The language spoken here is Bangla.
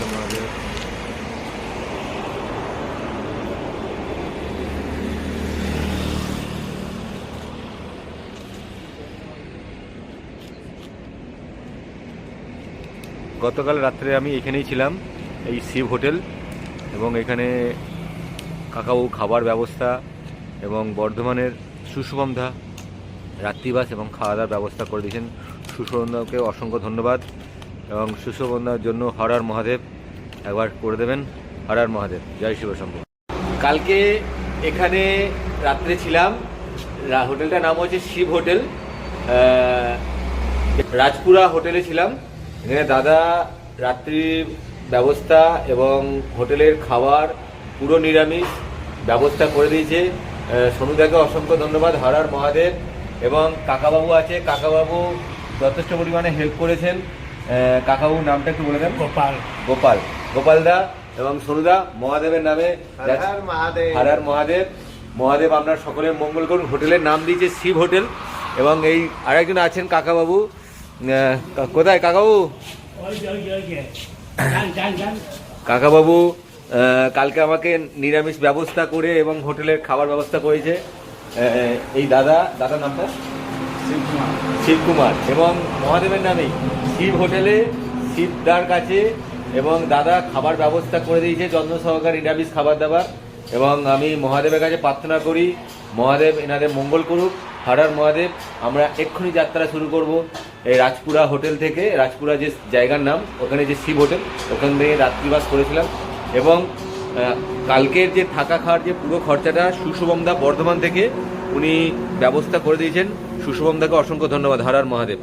হর মহাদেব। গতকাল রাত্রে আমি এখানেই ছিলাম, এই শিব হোটেল, এবং এখানে কাকাবাবু খাবার ব্যবস্থা এবং বর্ধমানের সুশুভমদা রাত্রিবাস এবং খাওয়া দাওয়ার ব্যবস্থা করে দিয়েছেন। সুশুভমদাকে অসংখ্য ধন্যবাদ, এবং সুশুভমদার জন্য হর হর মহাদেব একবার করে দেবেন। হর হর মহাদেব, জয় শিব শম্ভু। কালকে এখানে রাত্রে ছিলাম, হোটেলটার নাম হচ্ছে শিব হোটেল, রাজপুরা হোটেলে ছিলাম। এখানে দাদা রাত্রির ব্যবস্থা এবং হোটেলের খাবার পুরো নিরামিষ ব্যবস্থা করে দিয়েছে। সোনুদাকে অসংখ্য ধন্যবাদ, হর হর মহাদেব। এবং কাকাবাবু আছে, কাকাবাবু যথেষ্ট পরিমাণে হেল্প করেছেন। কাকাবাবুর নামটা একটু বলে দেন। গোপালদা এবং সোনুদা, মহাদেবের নামে হর হর মহাদেব। মহাদেব আপনার সকলের মঙ্গল করুন। হোটেলের নাম দিয়েছে শিব হোটেল। এবং এই আরেকজন আছেন কাকাবাবু, কোথায় কাকাবাবু? কাকাবাবু কালকে আমাকে নিরামিষ ব্যবস্থা করে এবং হোটেলের খাবার ব্যবস্থা করেছে। এই দাদার নামটা শিবকুমার, এবং মহাদেবের নামেই শিব হোটেলে শিবদার কাছে, এবং দাদা খাবার ব্যবস্থা করে দিয়েছে যত্ন সহকারে নিরামিষ খাবার দাবার। এবং আমি মহাদেবের কাছে প্রার্থনা করি মহাদেব এনাদের মঙ্গল করুক। হর হর মহাদেব। আমরা এক্ষুনি যাত্রা শুরু করব এই রাজপুরা হোটেল থেকে। রাজপুরা যে জায়গার নাম, ওখানে যে শিব হোটেল, ওখান থেকে রাত্রিবাস করেছিলাম। এবং কালকের যে থাকা খাওয়ার যে পুরো খরচাটা সুশুভমদা বর্ধমান থেকে উনি ব্যবস্থা করে দিয়েছেন। সুশুভমদাকে অসংখ্য ধন্যবাদ। হর হর মহাদেব।